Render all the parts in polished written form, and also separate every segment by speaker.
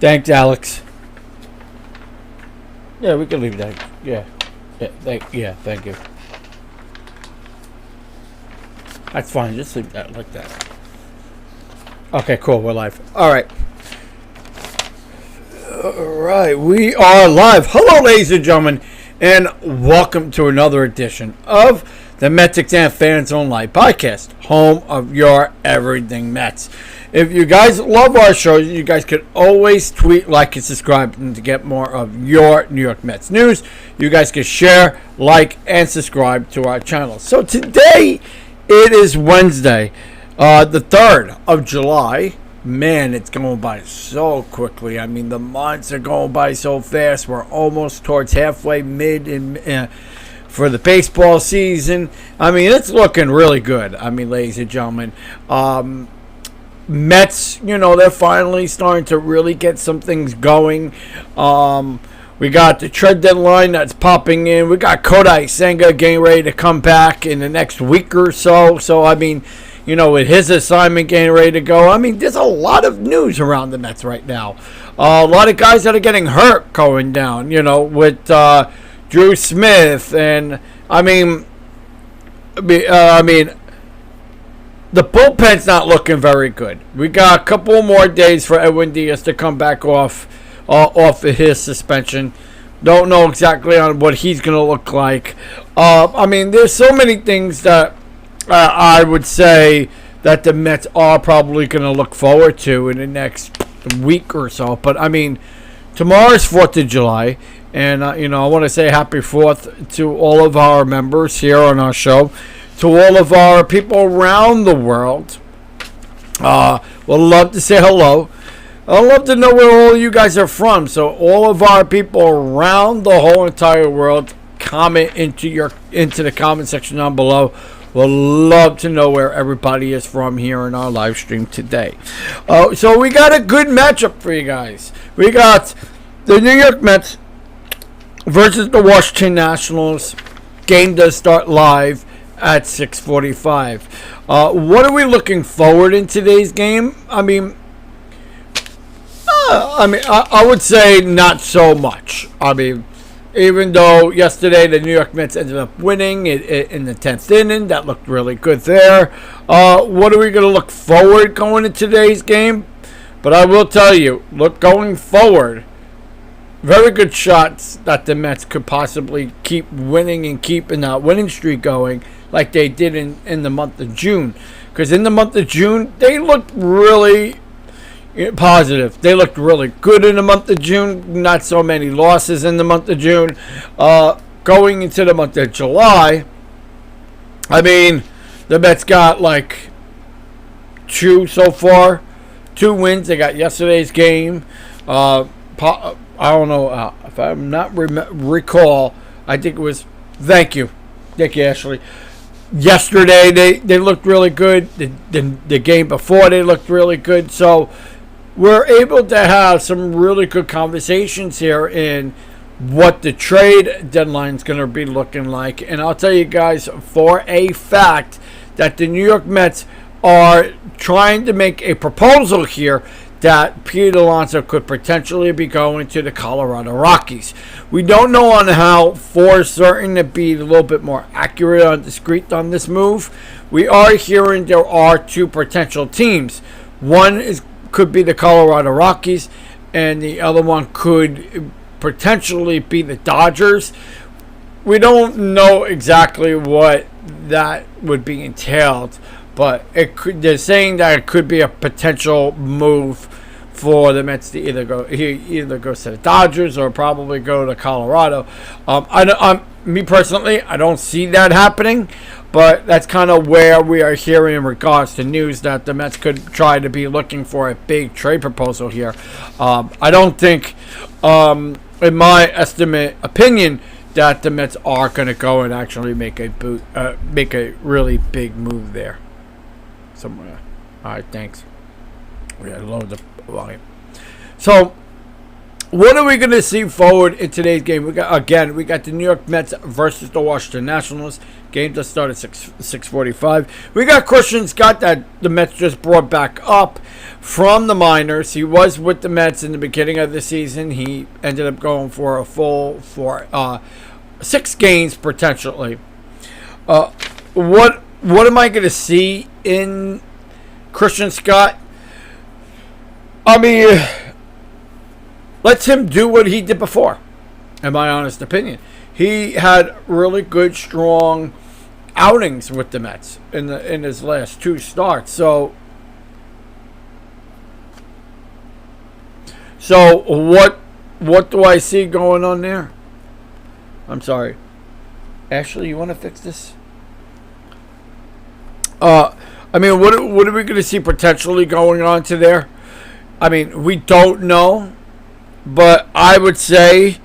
Speaker 1: Thanks, Alex. Yeah, we can leave that. Yeah. Thank you. That's fine. Just leave that like that. Okay, cool. We're live. All right. All right. We are live. Hello, ladies and gentlemen, and welcome to another edition of the MetsXMFanZone Live podcast, home of your everything Mets. If you guys love our show, you guys can always tweet, like, and subscribe to get more of your New York Mets news. You guys can share, like, and subscribe to our channel. So today, it is Wednesday, the 3rd of July. Man, it's going by so quickly. I mean, the months are going by so fast. We're almost towards halfway for the baseball season. I mean, it's looking really good. I mean, ladies and gentlemen, Mets, they're finally starting to really get some things going. We got the trade deadline that's popping in. We got Kodai Senga getting ready to come back in the next week or so. So, I mean, with his assignment getting ready to go, I mean, there's a lot of news around the Mets right now. A lot of guys that are getting hurt going down, with Drew Smith. And, I mean, the bullpen's not looking very good. We got a couple more days for Edwin Diaz to come back off of his suspension. Don't know exactly on what he's going to look like. I mean, there's so many things that I would say that the Mets are probably going to look forward to in the next week or so. But, I mean, tomorrow's 4th of July. And, I want to say happy 4th to all of our members here on our show. To all of our people around the world, we'd love to say hello. I'd love to know where all you guys are from. So all of our people around the whole entire world, comment into the comment section down below. We'd love to know where everybody is from here in our live stream today. So we got a good matchup for you guys. We got the New York Mets versus the Washington Nationals. Game does start live at 6:45. What are we looking forward in today's game? I would say not so much. I mean, even though yesterday the New York Mets ended up winning in the 10th inning, that looked really good there. What are we going to look forward going into today's game? But I will tell you, going forward, very good shots that the Mets could possibly keep winning and keeping that winning streak going like they did in the month of June. Because in the month of June, they looked really positive. They looked really good in the month of June. Not so many losses in the month of June. Going into the month of July, I mean, the Mets got like 2 so far. 2 wins. They got yesterday's game. I don't know if I'm not recall. I think it was. Thank you, Ashley. Yesterday they looked really good. The game before they looked really good. So we're able to have some really good conversations here in what the trade deadline is going to be looking like. And I'll tell you guys for a fact that the New York Mets are trying to make a proposal here that Pete Alonso could potentially be going to the Colorado Rockies. We don't know on how for certain to be a little bit more accurate and discreet on this move. We are hearing there are 2 potential teams. One could be the Colorado Rockies, and the other one could potentially be the Dodgers. We don't know exactly what that would be entailed, but they're saying that it could be a potential move for the Mets to either go to the Dodgers or probably go to Colorado. Me personally, I don't see that happening, but that's kind of where we are hearing in regards to news that the Mets could try to be looking for a big trade proposal here. I don't think, in my opinion, that the Mets are going to go and actually make a really big move there. Somewhere. All right, thanks. We gotta load the volume. So What are we going to see forward in today's game? We got the New York Mets versus the Washington Nationals. Game just started 6:45. We got Christian Scott that the Mets just brought back up from the minors. He was with the Mets in the beginning of the season. He ended up going for a full 6 games potentially. What am I going to see in Christian Scott? I mean, let him do what he did before, in my honest opinion. He had really good, strong outings with the Mets in his last 2 starts. So what do I see going on there? I'm sorry. Ashley, you want to fix this? I mean, what are we going to see potentially going on to there? I mean, we don't know, but I would say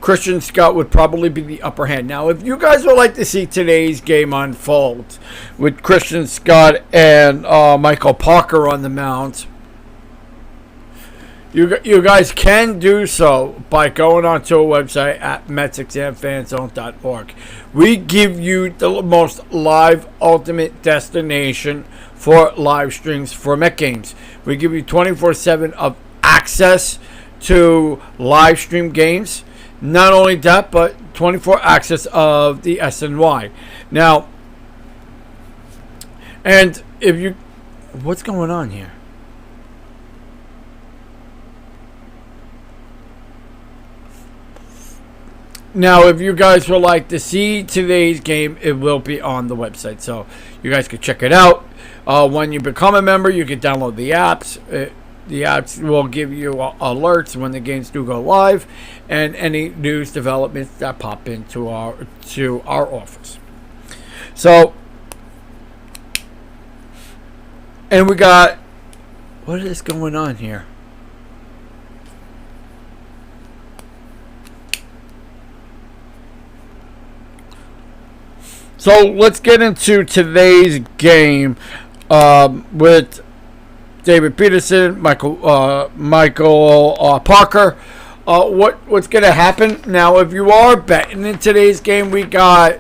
Speaker 1: Christian Scott would probably be the upper hand. Now, if you guys would like to see today's game unfold with Christian Scott and Michael Parker on the mound, you guys can do so by going onto our website at MetsXMFanZone.org. We give you the most live ultimate destination for live streams for Met games. We give you 24/7 of access to live stream games. Not only that, but 24 access of the SNY. Now, and if you, what's going on here? Now, if you guys would like to see today's game, it will be on the website, so you guys can check it out. When you become a member, you can download the apps. The apps will give you alerts when the games do go live, and any news developments that pop into our office. So, and we got, what is going on here? So let's get into today's game with David Peterson, Michael Parker. What's going to happen now? If you are betting in today's game, we got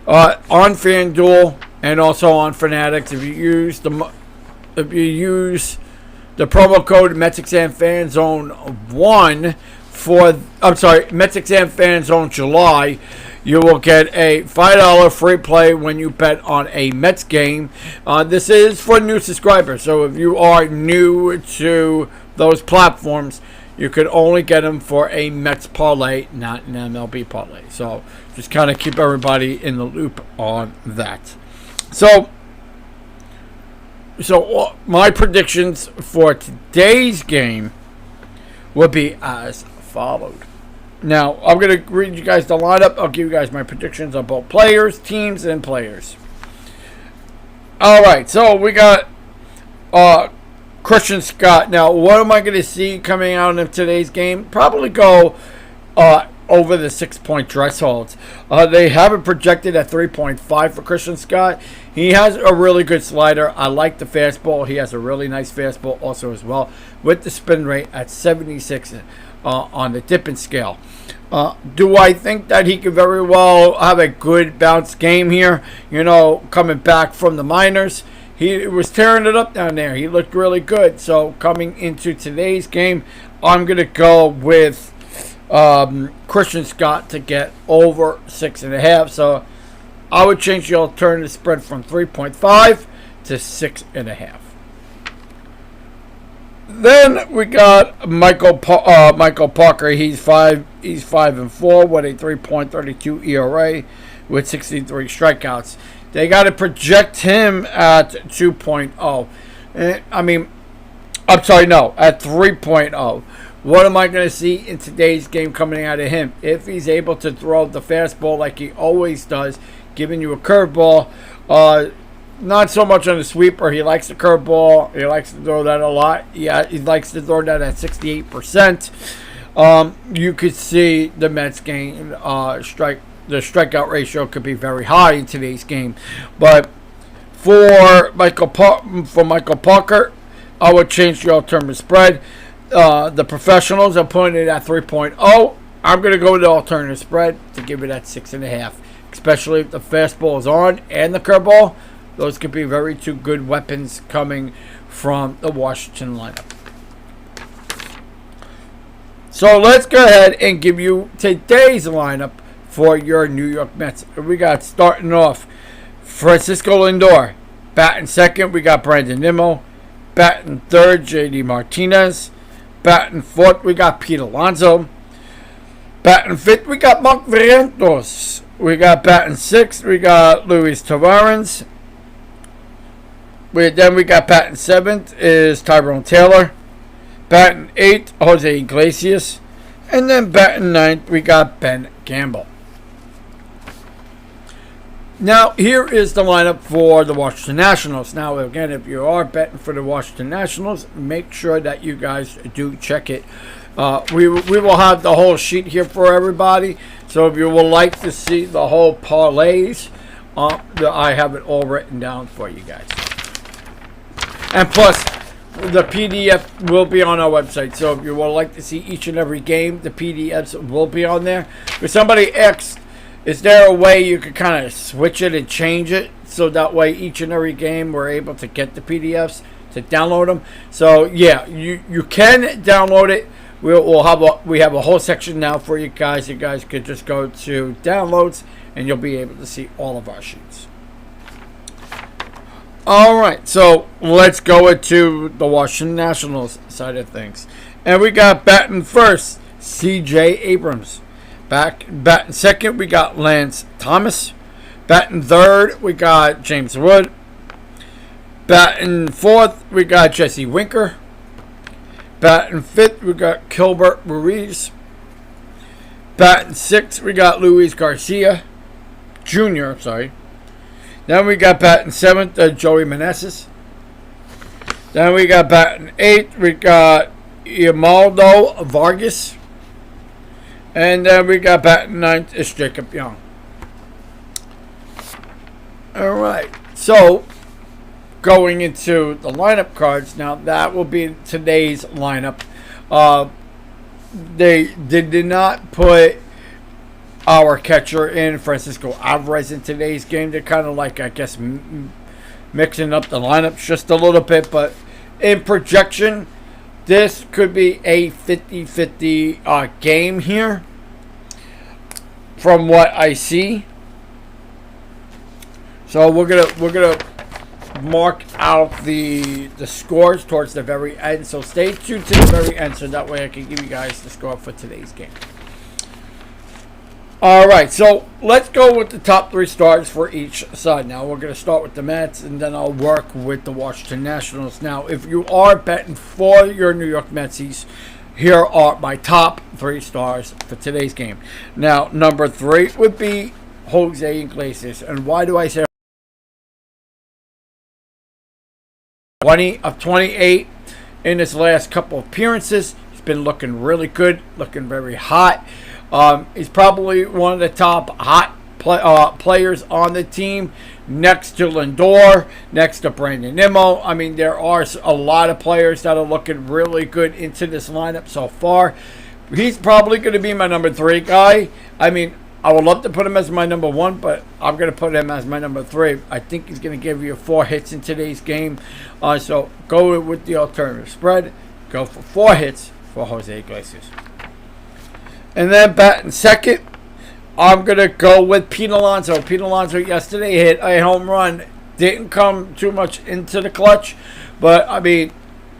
Speaker 1: on FanDuel and also on Fanatics. If you use the promo code MetsXMFanZone1 MetsXMFanZone July, you will get a $5 free play when you bet on a Mets game. This is for new subscribers, so if you are new to those platforms, you could only get them for a Mets parlay, not an MLB parlay. So just kind of keep everybody in the loop on that. So my predictions for today's game would be as followed. Now, I'm going to read you guys the lineup. I'll give you guys my predictions on both players, teams, and players. All right, so we got Christian Scott. Now, what am I going to see coming out of today's game? Probably go over the 6-point threshold. They have it projected at 3.5 for Christian Scott. He has a really good slider. I like the fastball. He has a really nice fastball also as well, with the spin rate at 76 on the dipping scale. Do I think that he could very well have a good bounce game here? You know, coming back from the minors, he was tearing it up down there. He looked really good. So coming into today's game, I'm going to go with Christian Scott to get over 6.5. So I would change the alternative spread from 3.5 to 6.5. Then we got Michael Parker. He's 5-4 with a 3.32 ERA with 63 strikeouts. They got to project him at 2.0. At 3.0. What am I going to see in today's game coming out of him? If he's able to throw the fastball like he always does, giving you a curveball, not so much on the sweeper. He likes the curveball. He likes to throw that a lot. Yeah, he likes to throw that at 68%. You could see the Mets game the strikeout ratio could be very high in today's game. But for Michael Parker, I would change the alternative spread. The professionals are putting it at 3.0. I'm going to go with the alternative spread to give it at 6.5. Especially if the fastball is on and the curveball. Those could be very two good weapons coming from the Washington lineup. So let's go ahead and give you today's lineup for your New York Mets. We got starting off Francisco Lindor. Batting second, we got Brandon Nimmo. Batting third, JD Martinez. Batting fourth, we got Pete Alonso. Batting fifth, we got Mark Vientos. We got batting sixth, we got Luis Tavarez. Then we got batting seventh is Tyrone Taylor. Batting eighth, Jose Iglesias. And then batting ninth, we got Ben Gamble. Now, here is the lineup for the Washington Nationals. Now, again, if you are betting for the Washington Nationals, make sure that you guys do check it. We will have the whole sheet here for everybody. So if you would like to see the whole parlays, I have it all written down for you guys. And plus, the PDF will be on our website. So if you would like to see each and every game, the PDFs will be on there. If somebody asked, is there a way you could kind of switch it and change it so that way each and every game we're able to get the PDFs to download them? So yeah, you can download it. We have a whole section now for you guys. You guys could just go to downloads and you'll be able to see all of our sheets. All right, so let's go into the Washington Nationals side of things. And we got batting first, C.J. Abrams. Batting second, we got Lance Thomas. Batting third, we got James Wood. Batting fourth, we got Jesse Winker. Batting fifth, we got Gilbert Ruiz. Batting sixth, we got Luis Garcia Jr. Then we got batting seventh, Joey Meneses. Then we got batting eighth, we got Imaldo Vargas. And then we got batting ninth is Jacob Young. All right, so going into the lineup cards now, that will be today's lineup. They did not put our catcher in Francisco Alvarez in today's game. They're kind of like, I guess, mixing up the lineups just a little bit. But in projection, this could be a 50-50 game here from what I see. So we're gonna mark out the scores towards the very end. So stay tuned to the very end so that way I can give you guys the score for today's game. All right, so let's go with the top three stars for each side. Now, we're going to start with the Mets, and then I'll work with the Washington Nationals. Now, if you are betting for your New York Metsies, here are my top three stars for today's game. Now, number three would be Jose Iglesias. And why do I say 20 of 28 in his last couple of appearances? He's been looking really good, looking very hot. He's probably one of the top hot players on the team, next to Lindor, next to Brandon Nimmo. I mean, there are a lot of players that are looking really good into this lineup so far. He's probably going to be my number three guy. I mean, I would love to put him as my number one, but I'm going to put him as my number three. I think he's going to give you 4 hits in today's game. So go with the alternative spread. Go for 4 hits for Jose Iglesias. And then batting second, I'm going to go with Pete Alonso. Pete Alonso yesterday hit a home run. Didn't come too much into the clutch. But, I mean,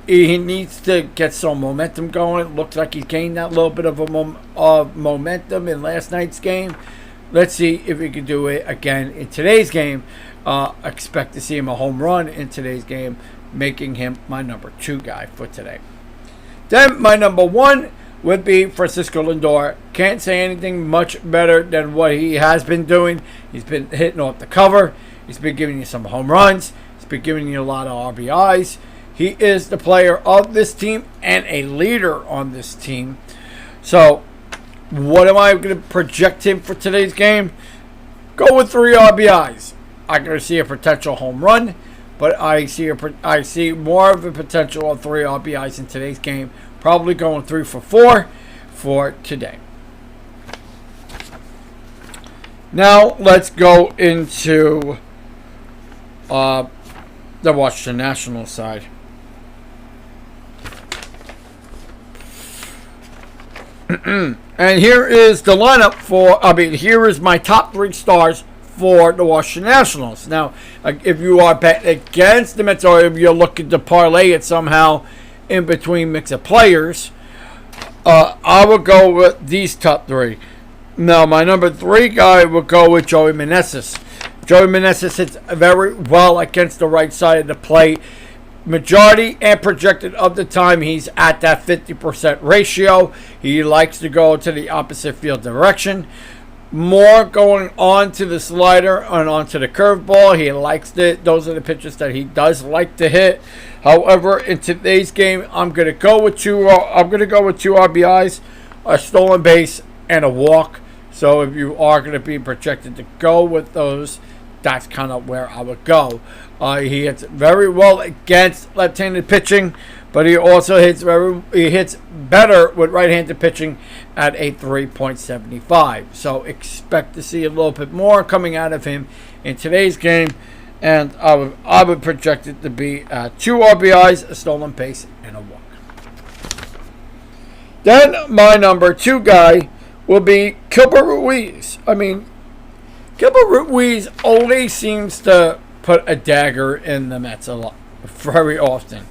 Speaker 1: he needs to get some momentum going. Looks like he's gained that little bit of momentum in last night's game. Let's see if he can do it again in today's game. Expect to see him a home run in today's game, making him my number 2 guy for today. Then my number 1 would be Francisco Lindor. Can't say anything much better than what he has been doing. He's been hitting off the cover. He's been giving you some home runs. He's been giving you a lot of RBIs. He is the player of this team and a leader on this team. So, what am I going to project him for today's game? Go with 3 RBIs. I'm going to see a potential home run, but I see more of a potential of 3 RBIs in today's game. Probably going 3 for 4 for today. Now let's go into the Washington Nationals side. And here is the lineup here is my top 3 stars for the Washington Nationals. Now, if you are betting against the Mets or if you're looking to parlay it somehow in between mix of players, I will go with these top 3. Now, my number 3 guy will go with Joey Meneses. Joey Meneses hits very well against the right side of the plate. Majority and projected of the time, he's at that 50% ratio. He likes to go to the opposite field direction. More going on to the slider and onto the curveball. He likes it. Those are the pitches that he does like to hit. However, in today's game, I'm going to go with two RBIs, a stolen base, and a walk. So if you are going to be projected to go with those, that's kind of where I would go. He hits very well against left-handed pitching, but he also hits better with right-handed pitching at a 3.75. So expect to see a little bit more coming out of him in today's game, and I would project it to be 2 RBIs, a stolen base, and a walk. Then my number 2 guy will be Gilbert Ruiz. Gilbert Ruiz always seems to put a dagger in the Mets very often.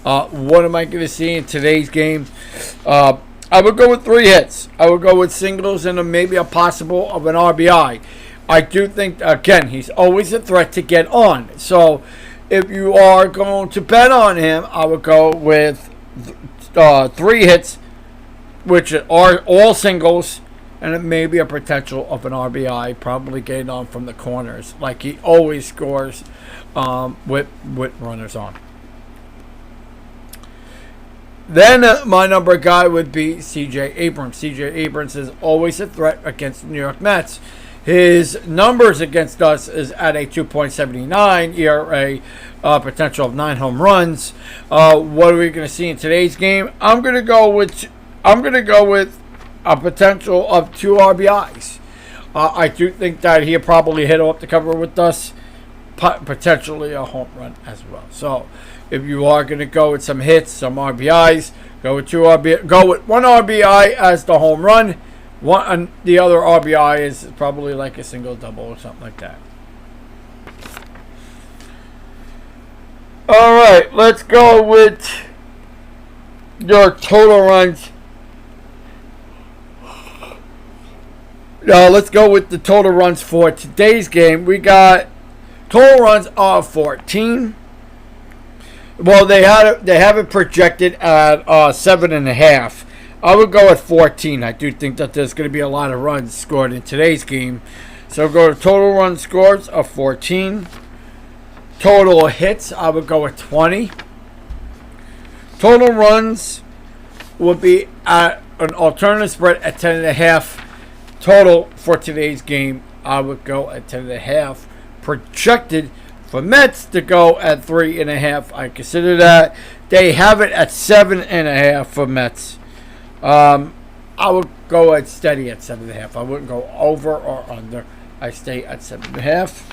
Speaker 1: What am I going to see in today's game? I would go with 3 hits. I would go with singles and maybe a possible of an RBI. I do think, again, he's always a threat to get on. So if you are going to bet on him, I would go with 3 hits, which are all singles, and it may be a potential of an RBI, probably getting on from the corners, like he always scores with runners on. Then my number guy would be C.J. Abrams. C.J. Abrams is always a threat against the New York Mets. His numbers against us is at a 2.79 ERA, potential of 9 home runs. What are we going to see in today's game? I'm going to go with a potential of 2 RBIs. I do think that he'll probably hit off the cover with us, potentially a home run as well. So if you are going to go with some hits, some RBIs, go with 2 RBI. Go with 1 RBI as the home run. The other RBI is probably like a single, double, or something like that. All right, let's go with your total runs. Let's go with the total runs for today's game. We got total runs of 14. Well, they have it projected at 7.5. I would go at 14. I do think that there's going to be a lot of runs scored in today's game. So go to total run scores of 14. Total hits, I would go at 20. Total runs would be at an alternative spread at 10.5. Total for today's game, I would go at 10.5. Projected for Mets to go at 3.5. I consider that. They have it at 7.5 for Mets. I would go at steady at 7.5. I wouldn't go over or under. I stay at 7.5.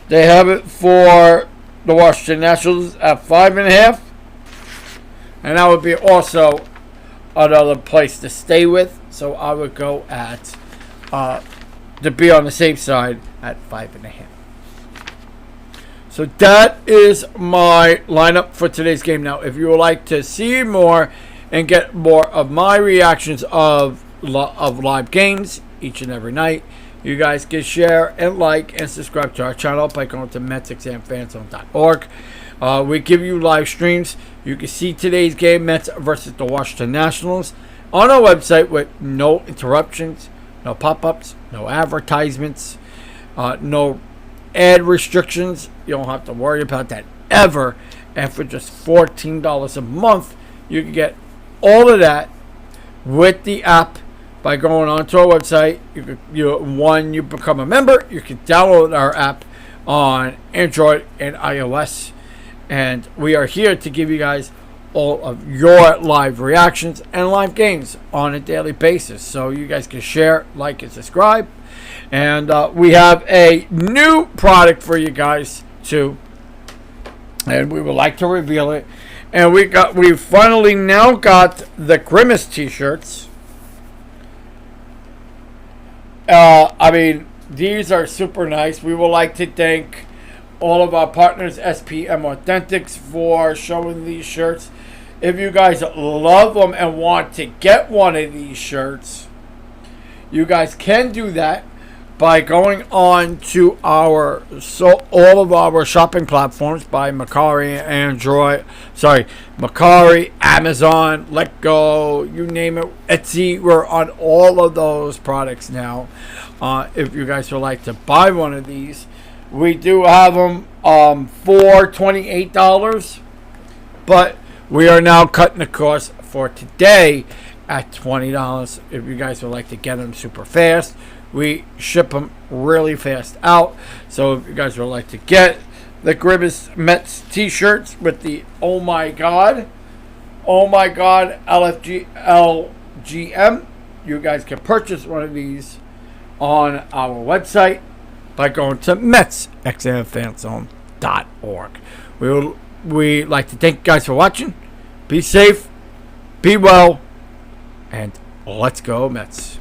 Speaker 1: They have it for the Washington Nationals at 5.5. And that would be also another place to stay with. So I would go at, to be on the safe side, at 5.5. So that is my lineup for today's game. Now, if you would like to see more and get more of my reactions of live games each and every night, you guys can share and like and subscribe to our channel by going to MetsXMFanZone.org. We give you live streams. You can see today's game, Mets versus the Washington Nationals, on our website with no interruptions, no pop-ups, no advertisements, no ad restrictions. You don't have to worry about that ever. And for just $14 a month, you can get all of that with the app by going onto our website. You become a member, you can download our app on Android and iOS. And we are here to give you guys all of your live reactions and live games on a daily basis. So you guys can share, like, and subscribe. And we have a new product for you guys too, and we would like to reveal it. And we finally now got the Grimace t-shirts. I mean, these are super nice. We would like to thank all of our partners, SPM Authentics, for showing these shirts. If you guys love them and want to get one of these shirts, you guys can do that by going on to all of our shopping platforms by Mercari, Amazon, Let Go, you name it, Etsy. We're on all of those products now. If you guys would like to buy one of these, we do have them for $28, but we are now cutting the cost for today at $20. If you guys would like to get them super fast, we ship them really fast out. So if you guys would like to get the Grimace Mets t-shirts with the Oh My God LGM, you guys can purchase one of these on our website by going to MetsXMFanZone.org. We like to thank you guys for watching. Be safe, be well, and let's go Mets.